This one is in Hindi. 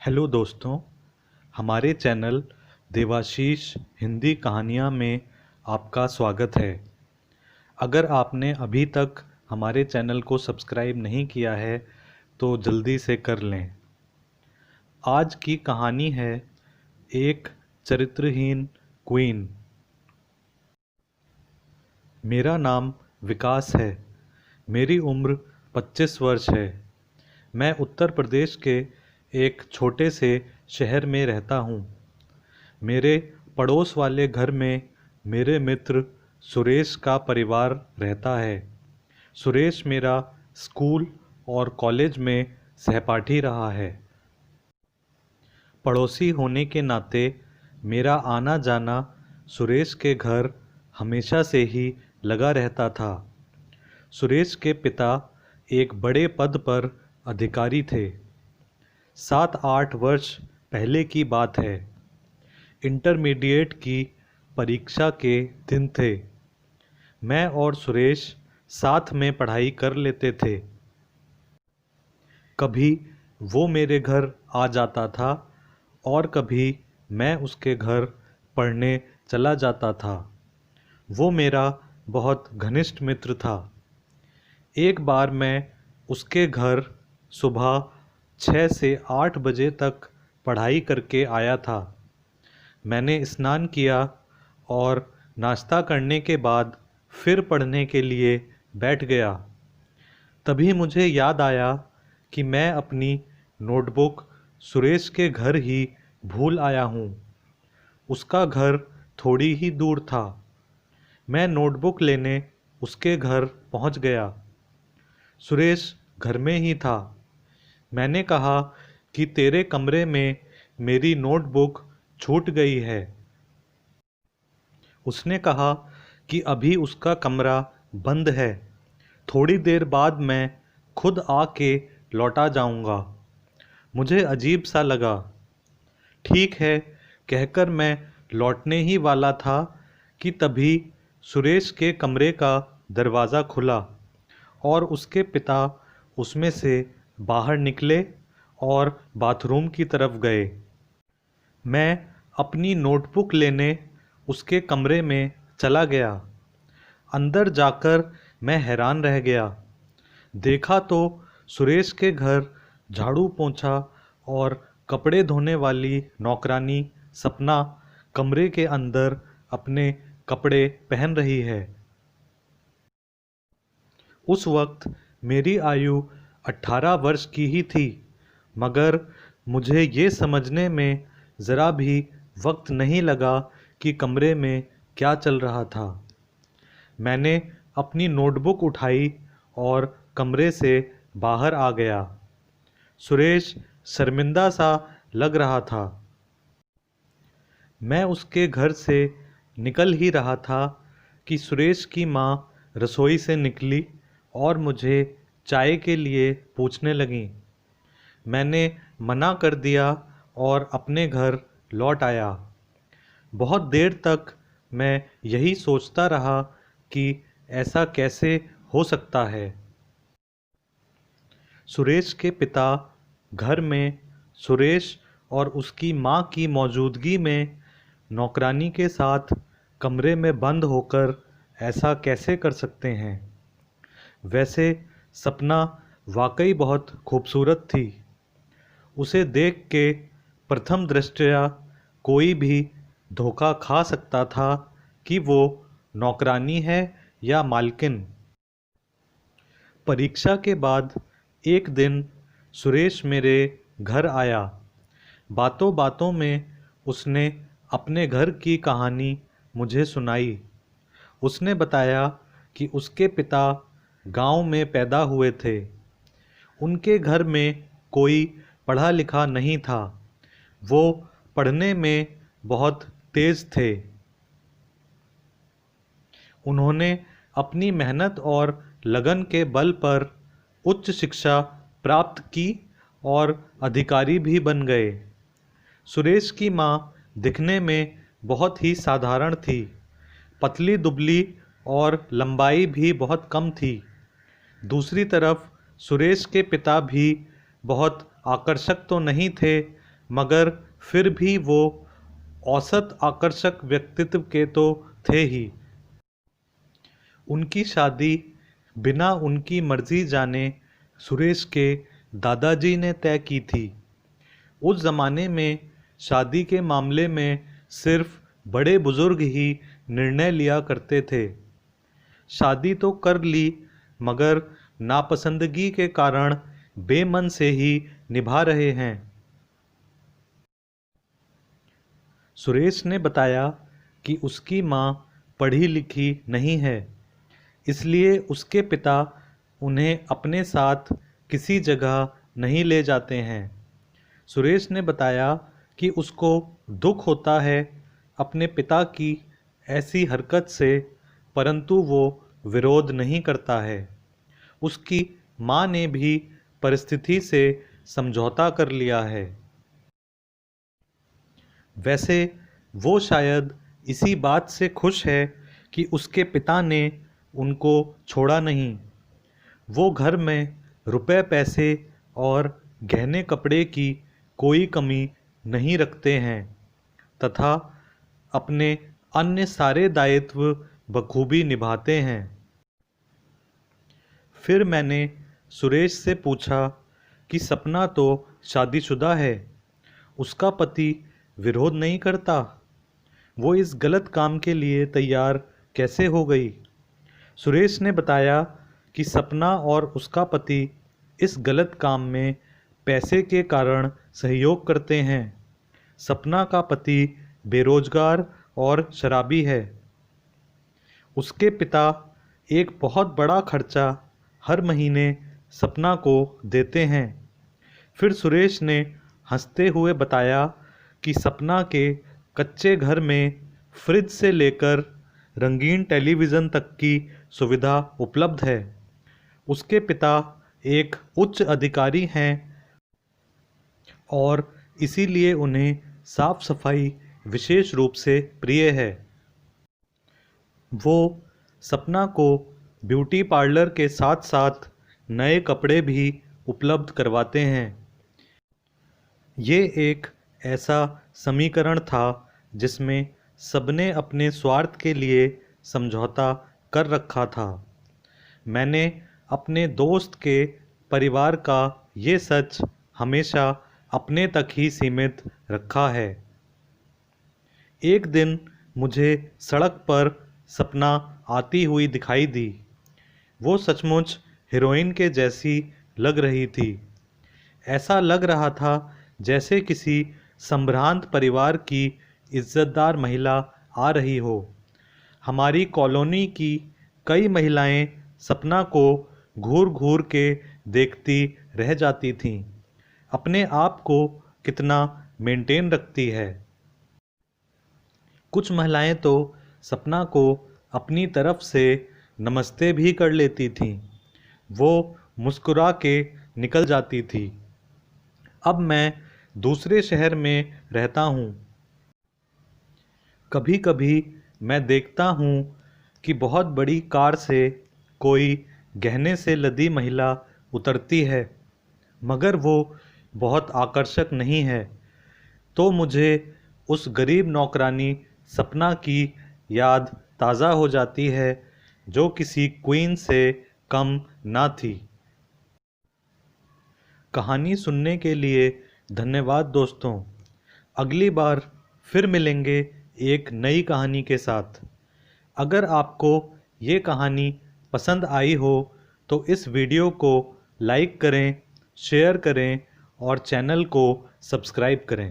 हेलो दोस्तों, हमारे चैनल देवाशीष हिंदी कहानियाँ में आपका स्वागत है। अगर आपने अभी तक हमारे चैनल को सब्सक्राइब नहीं किया है तो जल्दी से कर लें। आज की कहानी है एक चरित्रहीन क्वीन। मेरा नाम विकास है। मेरी उम्र 25 वर्ष है। मैं उत्तर प्रदेश के एक छोटे से शहर में रहता हूँ। मेरे पड़ोस वाले घर में मेरे मित्र सुरेश का परिवार रहता है। सुरेश मेरा स्कूल और कॉलेज में सहपाठी रहा है। पड़ोसी होने के नाते मेरा आना जाना सुरेश के घर हमेशा से ही लगा रहता था। सुरेश के पिता एक बड़े पद पर अधिकारी थे। 7-8 वर्ष पहले की बात है। इंटरमीडिएट की परीक्षा के दिन थे। मैं और सुरेश साथ में पढ़ाई कर लेते थे। कभी वो मेरे घर आ जाता था और कभी मैं उसके घर पढ़ने चला जाता था। वो मेरा बहुत घनिष्ठ मित्र था। एक बार मैं उसके घर सुबह 6 से 8 बजे तक पढ़ाई करके आया था। मैंने स्नान किया और नाश्ता करने के बाद फिर पढ़ने के लिए बैठ गया। तभी मुझे याद आया कि मैं अपनी नोटबुक सुरेश के घर ही भूल आया हूँ। उसका घर थोड़ी ही दूर था। मैं नोटबुक लेने उसके घर पहुँच गया। सुरेश घर में ही था। मैंने कहा कि तेरे कमरे में मेरी नोटबुक छूट गई है। उसने कहा कि अभी उसका कमरा बंद है, थोड़ी देर बाद मैं खुद आके लौटा जाऊंगा। मुझे अजीब सा लगा। ठीक है कहकर मैं लौटने ही वाला था कि तभी सुरेश के कमरे का दरवाज़ा खुला और उसके पिता उसमें से बाहर निकले और बाथरूम की तरफ गए। मैं अपनी नोटबुक लेने उसके कमरे में चला गया। अंदर जाकर मैं हैरान रह गया। देखा तो सुरेश के घर झाड़ू पोंछा और कपड़े धोने वाली नौकरानी सपना कमरे के अंदर अपने कपड़े पहन रही है। उस वक्त मेरी आयु 18 वर्ष की ही थी, मगर मुझे ये समझने में ज़रा भी वक्त नहीं लगा कि कमरे में क्या चल रहा था। मैंने अपनी नोटबुक उठाई और कमरे से बाहर आ गया। सुरेश शर्मिंदा सा लग रहा था। मैं उसके घर से निकल ही रहा था कि सुरेश की माँ रसोई से निकली और मुझे चाय के लिए पूछने लगी। मैंने मना कर दिया और अपने घर लौट आया। बहुत देर तक मैं यही सोचता रहा कि ऐसा कैसे हो सकता है। सुरेश के पिता घर में सुरेश और उसकी माँ की मौजूदगी में नौकरानी के साथ कमरे में बंद होकर ऐसा कैसे कर सकते हैं। वैसे सपना वाकई बहुत खूबसूरत थी। उसे देख के प्रथम दृष्टया कोई भी धोखा खा सकता था कि वो नौकरानी है या मालकिन। परीक्षा के बाद एक दिन सुरेश मेरे घर आया। बातों बातों में उसने अपने घर की कहानी मुझे सुनाई। उसने बताया कि उसके पिता गांव में पैदा हुए थे। उनके घर में कोई पढ़ा लिखा नहीं था। वो पढ़ने में बहुत तेज थे। उन्होंने अपनी मेहनत और लगन के बल पर उच्च शिक्षा प्राप्त की और अधिकारी भी बन गए। सुरेश की माँ दिखने में बहुत ही साधारण थी, पतली दुबली और लंबाई भी बहुत कम थी। दूसरी तरफ सुरेश के पिता भी बहुत आकर्षक तो नहीं थे, मगर फिर भी वो औसत आकर्षक व्यक्तित्व के तो थे ही। उनकी शादी बिना उनकी मर्जी जाने सुरेश के दादाजी ने तय की थी। उस ज़माने में शादी के मामले में सिर्फ बड़े बुजुर्ग ही निर्णय लिया करते थे। शादी तो कर ली, मगर नापसंदगी के कारण बेमन से ही निभा रहे हैं। सुरेश ने बताया कि उसकी माँ पढ़ी लिखी नहीं है, इसलिए उसके पिता उन्हें अपने साथ किसी जगह नहीं ले जाते हैं। सुरेश ने बताया कि उसको दुख होता है अपने पिता की ऐसी हरकत से, परंतु वो विरोध नहीं करता है। उसकी माँ ने भी परिस्थिति से समझौता कर लिया है। वैसे वो शायद इसी बात से खुश है कि उसके पिता ने उनको छोड़ा नहीं। वो घर में रुपए पैसे और गहने कपड़े की कोई कमी नहीं रखते हैं तथा अपने अन्य सारे दायित्व बखूबी निभाते हैं। फिर मैंने सुरेश से पूछा कि सपना तो शादीशुदा है, उसका पति विरोध नहीं करता, वो इस गलत काम के लिए तैयार कैसे हो गई। सुरेश ने बताया कि सपना और उसका पति इस गलत काम में पैसे के कारण सहयोग करते हैं। सपना का पति बेरोजगार और शराबी है। उसके पिता एक बहुत बड़ा खर्चा हर महीने सपना को देते हैं। फिर सुरेश ने हंसते हुए बताया कि सपना के कच्चे घर में फ्रिज से लेकर रंगीन टेलीविज़न तक की सुविधा उपलब्ध है। उसके पिता एक उच्च अधिकारी हैं और इसीलिए उन्हें साफ सफाई विशेष रूप से प्रिय है। वो सपना को ब्यूटी पार्लर के साथ साथ नए कपड़े भी उपलब्ध करवाते हैं। ये एक ऐसा समीकरण था जिसमें सबने अपने स्वार्थ के लिए समझौता कर रखा था। मैंने अपने दोस्त के परिवार का ये सच हमेशा अपने तक ही सीमित रखा है। एक दिन मुझे सड़क पर सपना आती हुई दिखाई दी। वो सचमुच हीरोइन के जैसी लग रही थी। ऐसा लग रहा था जैसे किसी संभ्रांत परिवार की इज्जतदार महिला आ रही हो। हमारी कॉलोनी की कई महिलाएं सपना को घूर घूर के देखती रह जाती थीं। अपने आप को कितना मेंटेन रखती है। कुछ महिलाएं तो सपना को अपनी तरफ से नमस्ते भी कर लेती थीं। वो मुस्कुरा के निकल जाती थी। अब मैं दूसरे शहर में रहता हूँ। कभी कभी मैं देखता हूँ कि बहुत बड़ी कार से कोई गहने से लदी महिला उतरती है, मगर वो बहुत आकर्षक नहीं है। तो मुझे उस गरीब नौकरानी सपना की याद ताज़ा हो जाती है, जो किसी क्वीन से कम ना थी। कहानी सुनने के लिए धन्यवाद दोस्तों। अगली बार फिर मिलेंगे एक नई कहानी के साथ। अगर आपको ये कहानी पसंद आई हो तो इस वीडियो को लाइक करें, शेयर करें और चैनल को सब्सक्राइब करें।